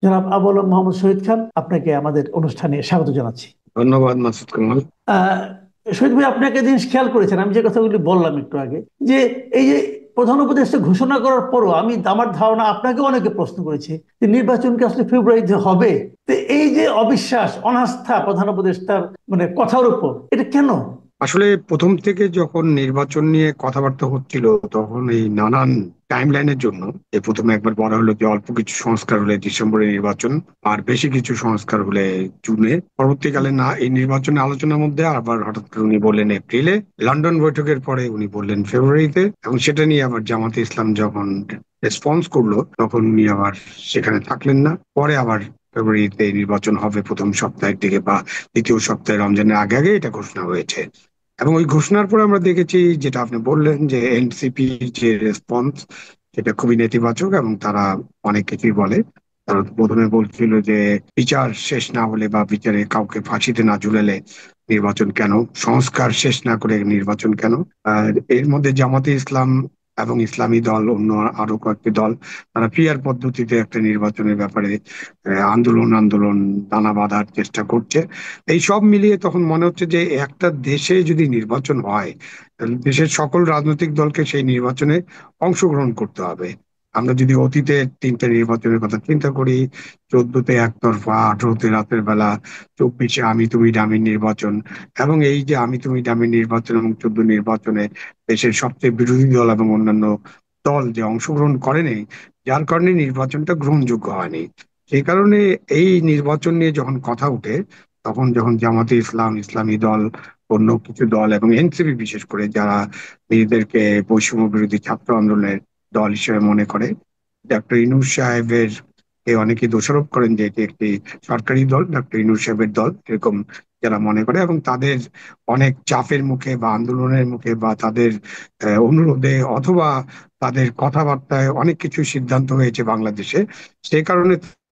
জনাব আবুল মোহাম্মদ শহীদ খান, আপনাকে আমাদের অনুষ্ঠানে স্বাগত জানাচ্ছি। ধন্যবাদ মাসুদ কামাল। আহ, শহীদ ভাই, আপনি একটা জিনিস খেয়াল করেছেন, আমি যে কথাগুলি বললাম একটু আগে, যে এই যে প্রধান উপদেষ্টা ঘোষণা করার পরও আমার ধারণা আপনাকে অনেকে প্রশ্ন করেছে যে নির্বাচন কি আসলে ফেব্রুয়ারিতে হবে। তো এই যে অবিশ্বাস, অনাস্থা প্রধান উপদেষ্টার মানে কথার উপর, এটা কেন? আসলে প্রথম থেকে যখন নির্বাচন নিয়ে কথাবার্তা হচ্ছিল, তখন এই নানান টাইমলাইনের জন্য প্রথমে একবার বলা হলো যে অল্প কিছু সংস্কার হলে ডিসেম্বরে নির্বাচন, আর বেশি কিছু সংস্কার হলে জুনে। পরবর্তীকালে না, এই নির্বাচনের আলোচনার মধ্যে আবার হঠাৎ করে উনি বললেন এপ্রিলে, লন্ডন বৈঠকের পরে উনি বললেন ফেব্রুয়ারিতে, এবং সেটা নিয়ে আবার জামাতে ইসলাম যখন রেসপন্স করলো, তখন উনি আবার সেখানে থাকলেন না। পরে আবার ফেব্রুয়ারিতে নির্বাচন হবে প্রথম সপ্তাহের দিকে বা দ্বিতীয় সপ্তাহে, রমজানের আগে আগে এটা ঘোষণা হয়েছে। এবং ওই ঘোষণার পরে আমরা দেখেছি, যেটা আপনি বললেন, যে এনসিপি যে রেসপন্স, সেটা খুবই নেতিবাচক। এবং তারা অনেক কিছুই বলে। তারা তো প্রথমে বলছিল যে বিচার শেষ না হলে বা বিচারে কাউকে ফাঁসিতে না ঝুলালে নির্বাচন কেন, সংস্কার শেষ না করে নির্বাচন কেন। আর এর মধ্যে জামাতে ইসলাম এবং ইসলামী দল, অন্য আরো কয়েকটি দল, তারা পিয়ার পদ্ধতিতে একটা নির্বাচনের ব্যাপারে আন্দোলন আন্দোলন দানা বাঁধার চেষ্টা করছে। এই সব মিলিয়ে তখন মনে হচ্ছে যে একটা দেশে যদি নির্বাচন হয়, তাহলে দেশের সকল রাজনৈতিক দলকে সেই নির্বাচনে অংশগ্রহণ করতে হবে। আমরা যদি অতীতের তিনটা নির্বাচনের কথা চিন্তা করি, 14তে একতরফা, 18তে রাতের বেলা, 24-এ আমি তুমি ডামি নির্বাচন, এবং এই যে আমি তুমি ডামি নির্বাচন এবং 14 নির্বাচনে দেশের সবচেয়ে বিরোধী দল এবং অন্যান্য দল যে অংশগ্রহণ করেনি, যার কারণে নির্বাচনটা গ্রহণযোগ্য হয়নি। সেই কারণে এই নির্বাচন নিয়ে যখন কথা উঠে, তখন যখন জামাতে ইসলাম, ইসলামী দল, অন্য কিছু দল এবং এনসিপি বিশেষ করে, যারা নিজেদেরকে বৈষম্য বিরোধী ছাত্র আন্দোলনের দল হিসেবে মনে করে, ডক্টর ইনুস সাহেবের কে অনেকে দোষারোপ করেন যে এটি একটি সরকারি দল, ডক্টর ইনুস সাহেবের দল, এরকম যারা মনে করে, এবং তাদের অনেক চাপের মুখে বা আন্দোলনের মুখে বা তাদের অনুরোধে অথবা তাদের কথাবার্তায় অনেক কিছু সিদ্ধান্ত হয়েছে বাংলাদেশে। সেই কারণে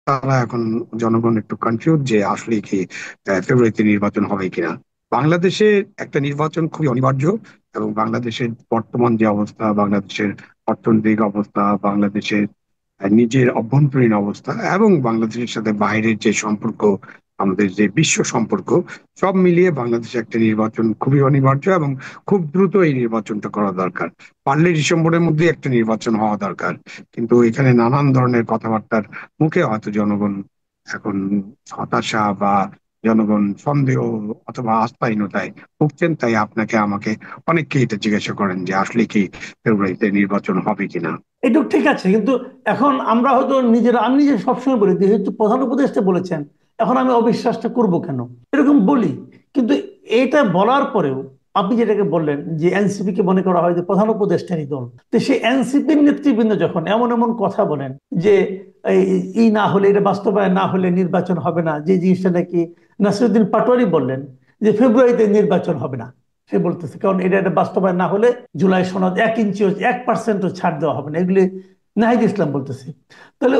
তারা এখন, জনগণ একটু কনফিউজ যে আসলে কি ফেব্রুয়ারিতে নির্বাচন হবে কিনা। বাংলাদেশে একটা নির্বাচন খুবই অনিবার্য। এবং বাংলাদেশের বর্তমান যে অবস্থা, বাংলাদেশের অর্থনৈতিক অবস্থা, বাংলাদেশের নিজের অভ্যন্তরীণ অবস্থা, এবং বাংলাদেশের সাথে বাইরের যে সম্পর্ক, আমাদের যে বিশ্ব সম্পর্ক, সব মিলিয়ে বাংলাদেশে একটা নির্বাচন খুবই অনিবার্য। এবং খুব দ্রুত এই নির্বাচনটা করা দরকার। পারলে ডিসেম্বরের মধ্যে একটা নির্বাচন হওয়া দরকার। কিন্তু এখানে নানান ধরনের কথাবার্তার মুখে হয়তো জনগণ এখন হতাশা বা জনগণ সন্দেহ অথবা আস্থাহীনতায় ভুগছেন। তাই আপনাকে আমাকে অনেককেই এটা জিজ্ঞাসা করেন যে আসলে কি ফেব্রুয়ারিতে নির্বাচন হবে কিনা। এটুক ঠিক আছে, কিন্তু এখন আমরা হয়তো নিজেরা, আমি নিজে সবসময় বলি যেহেতু প্রধান উপদেষ্টা বলেছেন, এখন আমি অবিশ্বাসটা করব কেন, এরকম বলি। কিন্তু এটা বলার পরেও আপনি যেটাকে বললেন যে এনসিপি কে মনে করা হয় যে প্রধান উপদেষ্টারই দল, তো সেই এনসিপির নেতৃবৃন্দ যখন এমন এমন কথা বলেন যে এই ই না হলে, এটা বাস্তবায়ন না হলে নির্বাচন হবে না, যে জিনিসটা নাকি নাসিরুদ্দিন পাটোয়ারি বললেন যে ফেব্রুয়ারিতে নির্বাচন হবে না, সে বলতেছে কারণ এটা বাস্তবায়ন না হলে জুলাই সনদ 1 ইঞ্চিও 1%ও ছাড় দেওয়া হবে না, এগুলি নাহিদ ইসলাম বলতেছে। তাহলে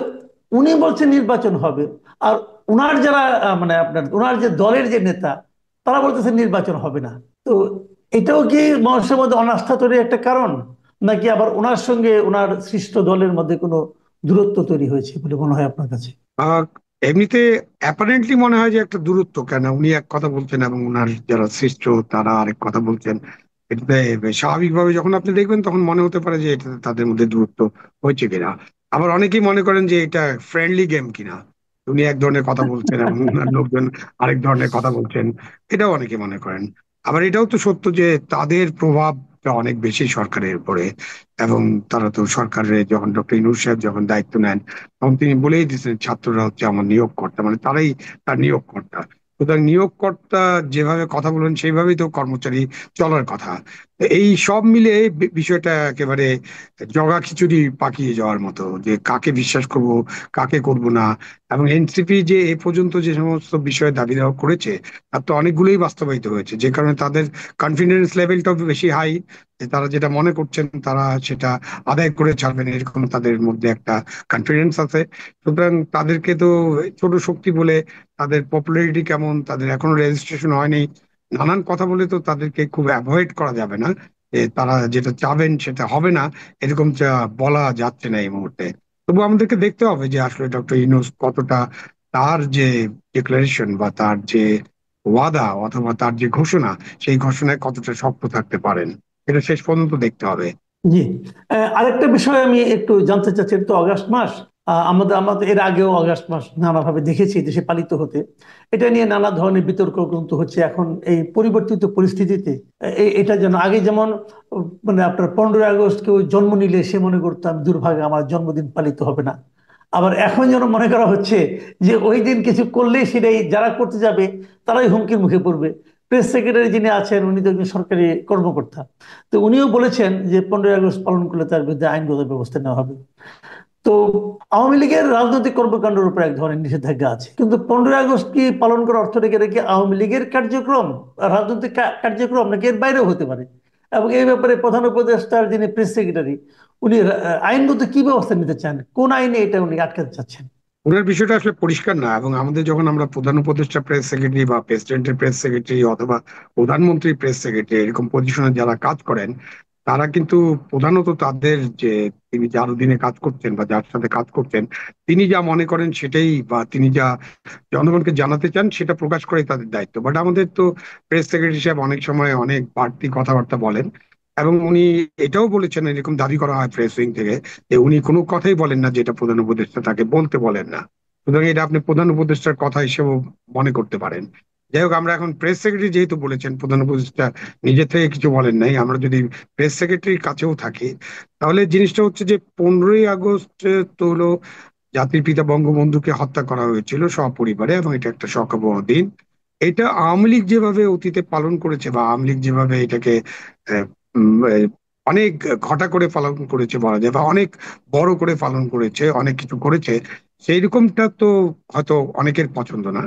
উনি বলছেন নির্বাচন হবে, আর উনার যারা মানে আপনার উনার যে দলের যে নেতা, তারা বলতেছে নির্বাচন হবে না। তো এটাও কি মানুষের মধ্যে অনাস্থা তৈরির একটা কারণ, নাকি আবার ওনার সঙ্গে ওনার সৃষ্ট দলের মধ্যে কোনো দূরত্ব তৈরি হয়েছে বলে মনে হয় আপনার কাছে? আহ, এমনিতে অ্যাপারেন্টলি মনে হয় যে একটা দূরত্ব, কেন উনি এক কথা বলছেন এবং উনার যারা শিষ্য তারা আরেক কথা বলছেন। এটাতে স্বাভাবিকভাবে যখন আপনি দেখবেন, তখন মনে হতে পারে যে এটা তাদের মধ্যে দূরত্ব হয়েছে কিনা। আবার অনেকেই মনে করেন যে এটা ফ্রেন্ডলি গেম কিনা, উনি এক ধরনের কথা বলছেন এবং উনার লোকজন আরেক ধরনের কথা বলছেন। এটাও অনেকে মনে করেন। আবার এটাও তো সত্য যে তাদের প্রভাবটা অনেক বেশি সরকারের উপরে। এবং তারা তো সরকারের, যখন ডক্টর ইউনূস সাহেব যখন দায়িত্ব নেন, তখন তিনি বলেই দিয়েছেন ছাত্ররা হচ্ছে আমার নিয়োগকর্তা, মানে তারাই তার নিয়োগকর্তা। সুতরাং নিয়োগকর্তা যেভাবে কথা বলেন সেইভাবেই তো কর্মচারী চলার কথা। তো এই সব মিলে বিষয়টা একেবারে জগা খিচুড়ি পাকিয়ে যাওয়ার মতো, যে কাকে বিশ্বাস করব, কাকে করব না। এবং এনসিপি যে এ পর্যন্ত যে সমস্ত বিষয়ে দাবি দেওয়া করেছে, তার তো অনেকগুলোই বাস্তবায়িত হয়েছে, যে কারণে তাদের কনফিডেন্স লেভেলটাও বেশি হাই, যে তারা যেটা মনে করছেন তারা সেটা আদায় করে ছাড়বেন, এরকম তাদের মধ্যে একটা কনফিডেন্স আছে। সুতরাং তাদেরকে তো ছোট শক্তি বলে, তাদের পপুলারিটি কেমন, তাদের এখনো রেজিস্ট্রেশন হয়নি, নানান কথা বলে তো তাদেরকে খুব অ্যাভয়েড করা যাবে না। যে তারা যেটা চাবেন সেটা হবে না, এরকম বলা যাচ্ছে না এই মুহূর্তে। তবু আমাদেরকে দেখতে হবে যে আসলে ডক্টর ইউনূস কতটা তার যে ডিক্লারেশন বা তার যে ওয়াদা অথবা তার যে ঘোষণা, সেই ঘোষণায় কতটা শক্ত থাকতে পারেন, এটা শেষ পর্যন্ত দেখতে হবে। জি। আরেকটা বিষয় আমি একটু জানতে চাচ্ছি, এটা তো অগাস্ট মাস। আমাদের আমাদের এর আগেও অগাস্ট মাস নানাভাবে দেখেছি দেশে পালিত হতে। এটা নিয়ে নানা ধরনের বিতর্ক কিন্তু হচ্ছে এখন এই পরিবর্তিত পরিস্থিতিতে। এটা যেন আগে যেমন মানে আপনার 15ই আগস্ট কেউ জন্ম নিলে সে মনে করতাম দুর্ভাগ্য, আমার জন্মদিন পালিত হবে না। আবার এখন যেন মনে করা হচ্ছে যে ওই দিন কিছু করলেই সেটাই যারা করতে যাবে তারাই হুমকির মুখে পড়বে। প্রেস সেক্রেটারি যিনি আছেন উনি তো একজন সরকারি কর্মকর্তা। তো উনিও বলেছেন যে 15ই আগস্ট পালন করলে তার বিরুদ্ধে আইনগত ব্যবস্থা নেওয়া হবে। তো আওয়ামী লীগের রাজনৈতিক কর্মকাণ্ডের উপর এক ধরনের নিষেধাজ্ঞা আছে, কিন্তু 15ই আগস্ট কি পালন করার অর্থ রেখে রেখে আওয়ামী লীগের কার্যক্রম, রাজনৈতিক কার্যক্রম নাকি এর বাইরেও হতে পারে? এবং এই ব্যাপারে প্রধান উপদেষ্টার যিনি প্রেস সেক্রেটারি উনি আইনগত কি ব্যবস্থা নিতে চান, কোন আইনে এটা উনি আটকাতে চাচ্ছেন? ওনার বিষয়টা আসলে পরিষ্কার না, এবং আমাদের যখন আমরা প্রধান উপদেষ্টা প্রেস সেক্রেটারি বা প্রেসিডেন্টের প্রেস সেক্রেটারি অথবা প্রধানমন্ত্রী প্রেস সেক্রেটারি এরকম পজিশনে যারা কাজ করেন, তারা কিন্তু প্রধানত তাদের যে তিনি যার অধীনে কাজ করছেন বা যার সাথে কাজ করছেন, তিনি যা মনে করেন সেটাই, বা তিনি যা জনগণকে জানাতে চান সেটা প্রকাশ করাই তাদের দায়িত্ব। বাট আমাদের তো প্রেস সেক্রেটারি সাহেব অনেক সময় অনেক বাড়তি কথাবার্তা বলেন, এবং উনি এটাও বলেছেন, এরকম দাবি করা হয় প্রেস উইং থেকে, যে উনি কোনো কথাই বলেন না যেটা প্রধান উপদেষ্টা তাকে বলতে বলেন না। সুতরাং এটা আপনি প্রধান উপদেষ্টার কথা হিসেবে মনে করতে পারেন। যাই হোক, আমরা এখন প্রেস সেক্রেটারি যেহেতু বলেছেন, প্রধান উপদেষ্টা নিজে থেকে কিছু বলেন নাই, আমরা যদি প্রেস সেক্রেটারির কাছেও থাকি, তাহলে জিনিসটা হচ্ছে যে 15ই আগস্ট তো হলো জাতির পিতা বঙ্গবন্ধুকে হত্যা করা হয়েছিল সপরিবারে, এবং এটা একটা শোকাবহ দিন। এটা আওয়ামী লীগ যেভাবে অতীতে পালন করেছে, বা আওয়ামী লীগ যেভাবে এটাকে আহ, অনেক ঘটা করে পালন করেছে বলা যায়, বা অনেক বড় করে পালন করেছে, অনেক কিছু করেছে, সেই রকমটা তো হয়তো অনেকের পছন্দ না,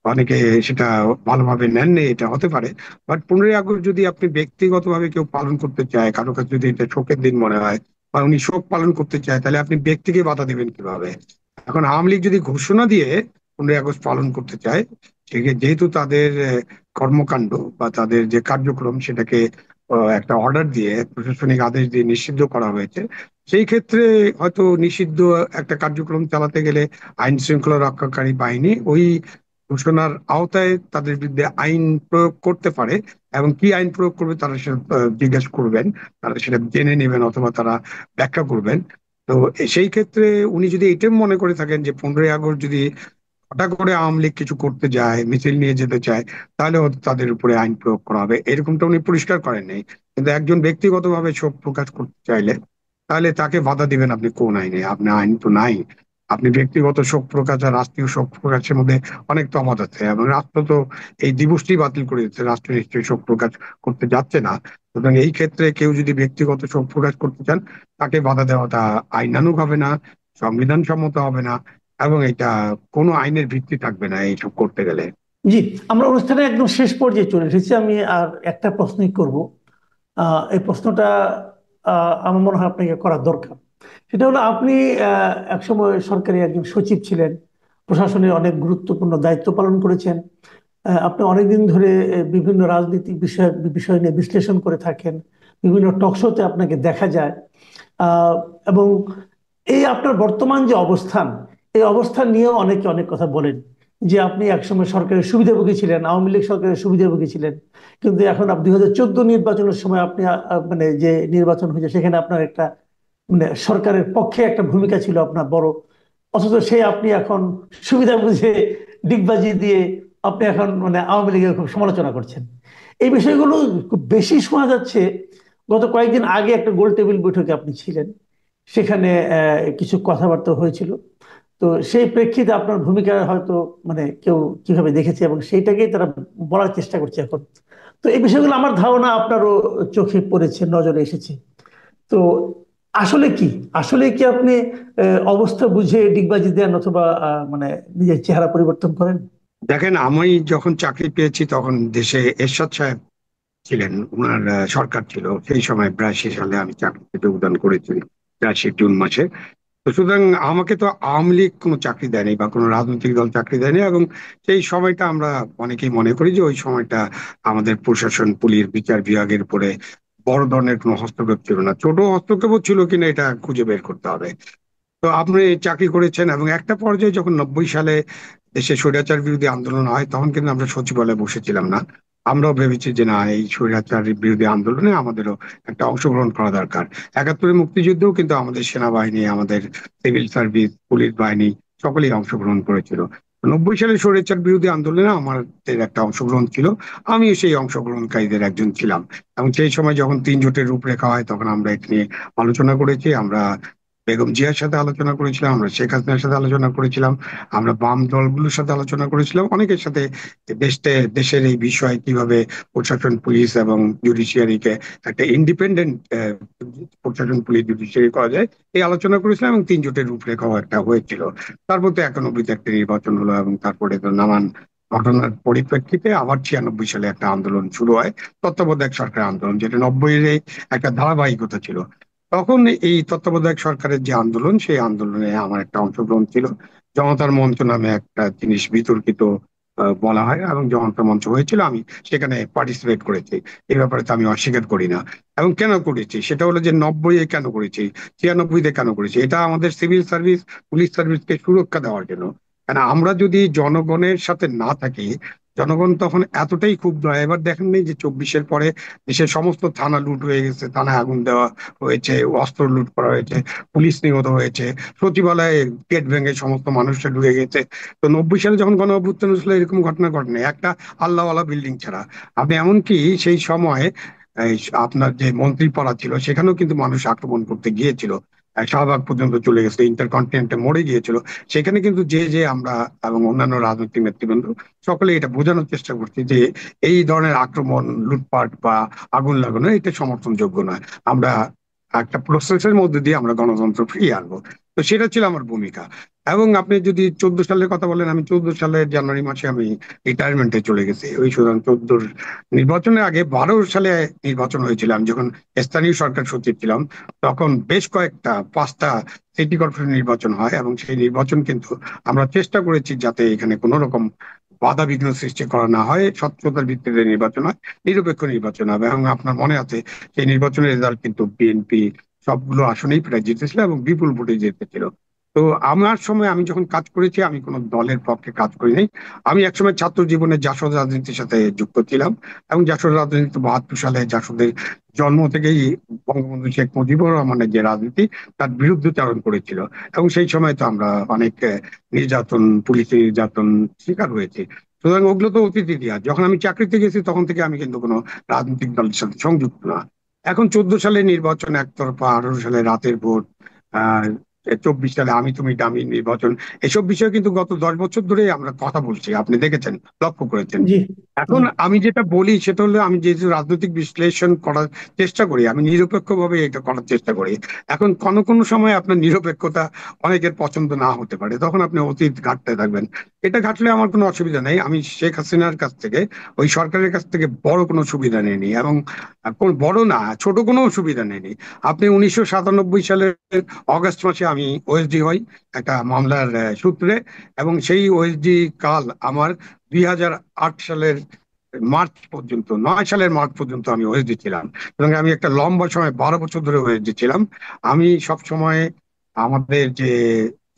অনেকে সেটা ভালোভাবে নেননি, এটা হতে পারে। বাট 15ই আগস্ট যদি আপনি ব্যক্তিগতভাবে কেউ পালন করতে চায়, কারো কাছে যদি এটা শোকের দিন মনে হয়, বা উনি শোক পালন করতে চায়, তাহলে আপনি ব্যক্তিকে বাধা দিবেন কিভাবে? এখন আওয়ামী লীগ যদি ঘোষণা দিয়ে 15ই আগস্ট পালন করতে চায়, যেহেতু তাদের কর্মকাণ্ড বা তাদের যে কার্যক্রম সেটাকে একটা অর্ডার দিয়ে, প্রশাসনিক আদেশ দিয়ে নিষিদ্ধ করা হয়েছে, সেই ক্ষেত্রে হয়তো নিষিদ্ধ একটা কার্যক্রম চালাতে গেলে আইন শৃঙ্খলা রক্ষাকারী বাহিনী ওই ঘোষণার আওতায় তাদের বিরুদ্ধে আইন প্রয়োগ করতে পারে। এবং কি আইন প্রয়োগ করবে তারা সেটা জিজ্ঞাসা করবেন, তারা সেটা জেনে নেবেন অথবা তারা ব্যাখ্যা করবেন। তো সেই ক্ষেত্রে উনি যদি এটা মনে করে থাকেন যে 15ই আগস্ট যদি হঠাৎ করে আওয়ামী লীগ কিছু করতে যায়, মিছিল নিয়ে যেতে চায়, তাহলে হয়তো তাদের উপরে আইন প্রয়োগ করা হবে, এরকমটা উনি পরিষ্কার করেন নাই। কিন্তু একজন ব্যক্তিগতভাবে শোক প্রকাশ করতে চাইলে, তাহলে তাকে বাধা দিবেন আপনি কোন আইনে? আপনার আইন তো নাই। আপনি ব্যক্তিগত শোক প্রকাশ আর রাষ্ট্রীয় শোক প্রকাশের মধ্যে অনেক তফাৎ আছে, এবং রাষ্ট্র তো এই দিবসটি বাতিল করে দিচ্ছে, রাষ্ট্র নিশ্চয়ই শোক প্রকাশ করতে যাচ্ছে না। সুতরাং এই ক্ষেত্রে কেউ যদি ব্যক্তিগত শোক প্রকাশ করতে চান, তাকে বাধা দেওয়াটা আইনানুগ হবে না, সংবিধান সম্মত হবে না, এবং এটা কোনো আইনের ভিত্তি থাকবে না এইসব করতে গেলে। জি। আমরা অনুষ্ঠানে একদম শেষ পর্যায়ে চলে এসেছি, আমি আর একটা প্রশ্নই করব। এই প্রশ্নটা আমার মনে হয় আপনাকে করা দরকার। সেটা হলো, আপনি একসময় সরকারি একজন সচিব ছিলেন, প্রশাসনের অনেক গুরুত্বপূর্ণ দায়িত্ব পালন করেছেন। আপনি অনেকদিন ধরে বিভিন্ন রাজনৈতিক বিষয় নিয়ে বিশ্লেষণ করে থাকেন, বিভিন্ন টকশোতে আপনাকে দেখা যায়। আহ, এবং এই আপনার বর্তমান যে অবস্থান, এই অবস্থান নিয়েও অনেকে অনেক কথা বলেন যে আপনি একসময় সরকারের সুবিধাভোগী ছিলেন, আওয়ামী লীগ সরকারের সুবিধাভোগী ছিলেন, কিন্তু এখন 2014 নির্বাচনের সময় আপনি মানে যে নির্বাচন হয়েছে সেখানে আপনার একটা মানে সরকারের পক্ষে একটা ভূমিকা ছিল আপনার বড়, অথচ সেই আপনি এখন সুবিধা বুঝে ডিগবাজি দিয়ে আপনি এখন মানে আওয়ামী লীগের খুব সমালোচনা করছেন। এই বিষয়গুলো খুব বেশি শোনা যাচ্ছে। গত কয়েকদিন আগে একটা গোল টেবিল বৈঠকে আপনি ছিলেন, সেখানে কিছু কথাবার্তা হয়েছিল। তো সেই প্রেক্ষিতে আপনার ভূমিকা হয়তো মানে কেউ কিভাবে দেখেছে এবং সেইটাকেই তারা বলার চেষ্টা করছে এখন। তো এই বিষয়গুলো আমার ধারণা আপনারও চোখে পড়েছে, নজরে এসেছে। তো আসলে কি, আসলে কি আপনি অবস্থা বুঝে ডিগবাজি দেন অথবা মানে নিজের চেহারা পরিবর্তন করেন? দেখেন, আমি যখন চাকরি পেয়েছি তখন দেশে এরশাদ সাহেব ছিলেন, ওনার সরকার ছিল সেই সময়, 82 সালে আমি চাকরিতে যোগদান করেছি, 82 জুন মাসে। তো সুতরাং আমাকে তো আওয়ামী লীগ কোনো চাকরি দেয়নি বা কোনো রাজনৈতিক দল চাকরি দেয়নি, এবং সেই সময়টা আমরা অনেকেই মনে করি যে ওই সময়টা আমাদের প্রশাসন, পুলিশ, বিচার বিভাগের উপরে বড় ধরনের কোনো হস্তক্ষেপ ছিল না। ছোট হস্তক্ষেপ ছিল কিনা এটা খুঁজে বের করতে হবে। তো আপনি চাকরি করেছেন এবং একটা পর্যায়ে যখন 90 সালে দেশে স্বৈরাচার বিরোধী আন্দোলন হয় তখন কিন্তু আমরা সচিবালয়ে বসেছিলাম না। আমরাও ভেবেছি যে না, এই স্বৈরাচার বিরোধী আন্দোলনে আমাদেরও একটা অংশগ্রহণ করা দরকার। একাত্তরের মুক্তিযুদ্ধেও কিন্তু আমাদের সেনাবাহিনী, আমাদের সিভিল সার্ভিস, পুলিশ বাহিনী সকলেই অংশগ্রহণ করেছিল। 90 সালে স্বৈরাচার বিরোধী আন্দোলনে আমাদের একটা অংশগ্রহণ ছিল। আমিও সেই অংশগ্রহণকারীদের একজন ছিলাম। এবং সেই সময় যখন 3 জোটের রূপরেখা হয় তখন আমরা এটা নিয়ে আলোচনা করেছি। আমরা বেগম জিয়ার সাথে আলোচনা করেছিলাম, আমরা শেখ হাসিনার সাথে আলোচনা করেছিলাম, আমরা বাম দলগুলোর সাথে আলোচনা করেছিলাম, অনেকের সাথে। দেশের এই বিষয়ে কিভাবে প্রশাসন, পুলিশ এবং জুডিশিয়ারিকে একটা ইন্ডিপেন্ডেন্ট প্রশাসন, পুলিশ, জুডিশিয়ারি করা যায়, এই আলোচনা করেছিলাম। এবং 3 জোটের রূপরেখাও একটা হয়েছিল। তারপর তো 91-তে একটা নির্বাচন হলো এবং তারপরে তো নানান ঘটনার পরিপ্রেক্ষিতে আবার 96 সালে একটা আন্দোলন শুরু হয়, তত্ত্বাবধায়ক সরকার আন্দোলন, যেটা 90-এর একটা ধারাবাহিকতা ছিল। তখন এই তত্ত্বাবধায়ক সরকারের যে আন্দোলন, সেই আন্দোলনে আমার একটা অংশগ্রহণ ছিল। জনতার মঞ্চ নামে একটা জিনিস বিতর্কিত বলা হয়, এবং জনতার মঞ্চ হয়েছিল, আমি সেখানে পার্টিসিপেট করেছি। এই ব্যাপারে তো আমি অস্বীকার করি না। এবং কেন করেছি সেটা হলো যে 90-এ কেন করেছি, 96-তে কেন করেছি, এটা আমাদের সিভিল সার্ভিস, পুলিশ সার্ভিসকে সুরক্ষা দেওয়ার জন্য। কারণ আমরা যদি জনগণের সাথে না থাকি, জনগণ তখন এতটাই ক্ষুব্ধ হয়। এবার দেখেন নি যে 24-এর পরে দেশের সমস্ত থানা লুট হয়ে গেছে, থানায় আগুন দেওয়া হয়েছে, অস্ত্র লুট করা হয়েছে, পুলিশ নিহত হয়েছে, সচিবালয়ে গেট ভেঙে সমস্ত মানুষরা ঢুকে গেছে। তো 90 সালে যখন গণ অভ্যুত্থান হয়েছিল এরকম ঘটনা ঘটেনি একটা আল্লাহওয়ালা বিল্ডিং ছাড়া। আপনি এমনকি সেই সময় এই আপনার যে মন্ত্রীপাড়া ছিল সেখানেও কিন্তু মানুষ আক্রমণ করতে গিয়েছিল। শাহবাগ পর্যন্ত চলে গেছে, ইন্টারকন্টিনেন্টে মরে গিয়েছিল। সেখানে কিন্তু যে আমরা এবং অন্যান্য রাজনৈতিক নেতৃবৃন্দ সকলে এটা বোঝানোর চেষ্টা করছি যে এই ধরনের আক্রমণ, লুটপাট বা আগুন লাগানো এটা সমর্থনযোগ্য নয়। আমরা একটা প্রসেসের মধ্যে দিয়ে আমরা গণতন্ত্র ফিরিয়ে আনবো। তো সেটা ছিল আমার ভূমিকা। এবং আপনি যদি 14 সালের কথা বলেন, আমি 14 সালের জানুয়ারি মাসে আমি রিটায়ারমেন্টে চলে গেছি। ওই সুতরাং 14 নির্বাচনের আগে 12 সালে নির্বাচন হয়েছিল, আমি যখন স্থানীয় সরকার সচিব ছিলাম। তখন বেশ কয়েকটা, 5টা সিটি কর্পোরেশন নির্বাচন হয়, এবং সেই নির্বাচন কিন্তু আমরা চেষ্টা করেছি যাতে এখানে কোনো রকম বাধা বিঘ্ন সৃষ্টি করা না হয়, স্বচ্ছতার ভিত্তিতে নির্বাচন হয়, নিরপেক্ষ নির্বাচন হবে। এবং আপনার মনে আছে সেই নির্বাচনের রেজাল্ট কিন্তু বিএনপি সবগুলো আসনেই প্রায় জিতেছিল এবং বিপুল ভোটে জিতেছিল। তো আমার সময় আমি যখন কাজ করেছি আমি কোনো দলের পক্ষে কাজ করি নাই। আমি একসময় ছাত্র জীবনে জাসদ রাজনীতির সাথে যুক্ত ছিলাম। এবং জাসদ রাজনীতি 72 সালে, জাসদের জন্ম থেকেই বঙ্গবন্ধু শেখ মুজিবুর রহমানের যে রাজনীতি তার বিরুদ্ধচারণ করেছিল। এবং সেই সময় তো আমরা অনেক নির্যাতন, পুলিশের নির্যাতন শিকার হয়েছি। সুতরাং ওগুলো তো অতীত ইতিহাস। যখন আমি চাকরিতে গেছি তখন থেকে আমি কিন্তু কোনো রাজনৈতিক দলের সাথে সংযুক্ত না। এখন 14 সালে নির্বাচন একতরফা, 18 সালে রাতের ভোট, আহ 24 সালে আমি তুমি দামি নির্বাচন, এসব বিষয়ে কিন্তু গত 10 বছর ধরে আমরা কথা বলছি, আপনি দেখেছেন, লক্ষ্য করেছেন। জি। এখন জি। আমি যেটা বলি সেটা হলো, আমি যেহেতু রাজনৈতিক বিশ্লেষণ করার চেষ্টা করি, আমি নিরপেক্ষ ভাবে এটা করার চেষ্টা করি। এখন কোনো কোনো সময় আপনার নিরপেক্ষতা অনেকের পছন্দ না হতে পারে, তখন আপনি অতীত ঘাঁটতে থাকবেন। এটা ঘাটলে আমার কোনো অসুবিধা নেই। আমি শেখ হাসিনার কাছ থেকে, ওই সরকারের কাছ থেকে বড় কোনো সুবিধা নেইনি, এবং কোন বড় না ছোট কোনো সুবিধা নেইনি। আপনি 1997 সালের অগাস্ট মাসে আমি ওএসডি হই একটা মামলার সূত্রে। এবং সেই ওএসডি কাল আমার 2008 সালের মার্চ পর্যন্ত, 9 সালের মার্চ পর্যন্ত আমি ওএসডি ছিলাম। এবং আমি একটা লম্বা সময়, 12 বছর ধরে ওএসডি ছিলাম। আমি সব সময় আমাদের যে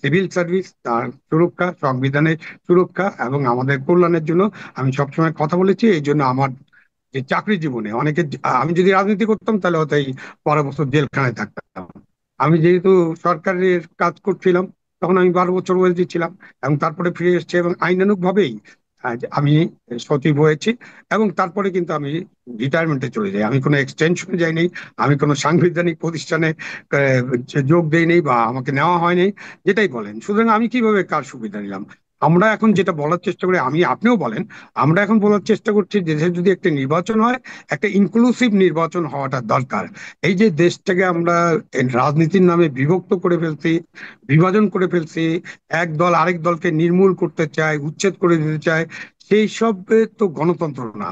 সিভিল সার্ভিস, তার সুরক্ষা, সংবিধানের সুরক্ষা এবং আমাদের কল্যাণের জন্য আমি সবসময় কথা বলেছি। এই জন্য আমার যে চাকরি জীবনে অনেকে, আমি যদি রাজনীতি করতাম তাহলে হয়তো এই 12 বছর জেলখানায় থাকতাম। আমি যেহেতু সরকারের কাজ করছিলাম, তখন আমি 12 বছর ওয়েলজি ছিলাম। এবং তারপরে ফিরে এসেছি, এবং আইনানুগ ভাবেই আমি সচিব হয়েছি। এবং তারপরে কিন্তু আমি রিটায়ারমেন্টে চলে যাই, আমি কোনো এক্সটেনশনে যাইনি, আমি কোনো সাংবিধানিক প্রতিষ্ঠানে যোগ দেইনি বা আমাকে নেওয়া হয়নি, যেটাই বলেন। সুতরাং আমি কিভাবে কার সুবিধা নিলাম? আমরা এখন যেটা বলার চেষ্টা করি, আমি আপনিও বলেন, আমরা এখন বলার চেষ্টা করছি যে দেশে যদি একটা নির্বাচন হয়, একটা ইনক্লুসিভ নির্বাচন হওয়াটা দরকার। এই যে দেশটাকে আমরা রাজনীতির নামে বিভক্ত করে ফেলছি, বিভাজন করে ফেলছি, এক দল আরেক দলকে নির্মূল করতে চায়, উচ্ছেদ করে দিতে চায়, সেই সব তো গণতন্ত্র না।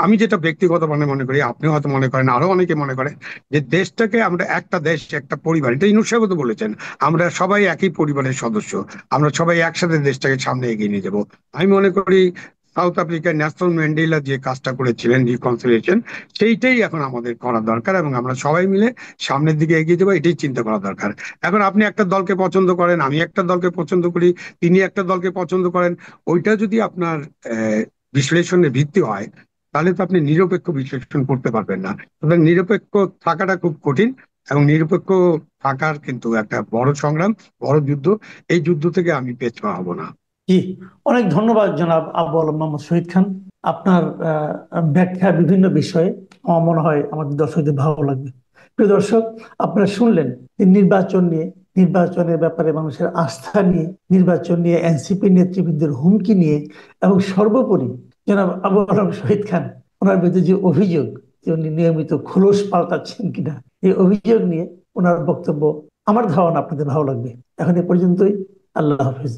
আমি যেটা ব্যক্তিগত মানে মনে করি, আপনি হয়তো মনে করেন, আরো অনেকে মনে করেন, যে দেশটাকে আমরা একটা দেশ, একটা পরিবার, এটা ইনুস সাহেব তো বলেছেন, আমরা সবাই একই পরিবারের সদস্য, আমরা সবাই একসাথে দেশটাকে সামনে এগিয়ে নিয়ে যাবো। আমি মনে করি সাউথ আফ্রিকার ন্যাশনাল ম্যান্ডেলা যে কাজটা করেছিলেন রিকনসিলিয়েশন, সেইটাই এখন আমাদের করা দরকার, এবং আমরা সবাই মিলে সামনের দিকে এগিয়ে যাবো, এটাই চিন্তা করা দরকার। এখন আপনি একটা দলকে পছন্দ করেন, আমি একটা দলকে পছন্দ করি, তিনি একটা দলকে পছন্দ করেন, ওইটা যদি আপনার বিশ্লেষণের ভিত্তি হয়, তাহলে তো আপনি নিরপেক্ষ বিশ্লেষণ করতে পারবেন না। সুতরাং নিরপেক্ষ থাকাটা খুব কঠিন, এবং নিরপেক্ষ থাকার কিন্তু একটা বড় সংগ্রাম, বড় যুদ্ধ। এই যুদ্ধ থেকে আমি পেছপা হব না। জি, অনেক ধন্যবাদ জনাব আবু আলম মোহাম্মদ শহীদ খান। আপনার ব্যাখ্যা বিভিন্ন বিষয়ে আমার মনে হয় আমাদের দর্শকদের ভালো লাগবে। প্রিয় দর্শক, আপনারা শুনলেন যে নির্বাচন নিয়ে, নির্বাচনের ব্যাপারে মানুষের আস্থা নিয়ে, নির্বাচন নিয়ে এনসিপি নেতৃবৃন্দের হুমকি নিয়ে, এবং সর্বোপরি জনাব আবু আলম শহীদ খান ওনার বিরুদ্ধে যে অভিযোগ যে উনি নিয়মিত খোলস পাল্টাচ্ছেন কিনা, এই অভিযোগ নিয়ে ওনার বক্তব্য আমার ধারণা আপনাদের ভালো লাগবে। এখন এ পর্যন্তই। আল্লাহ হাফিজ।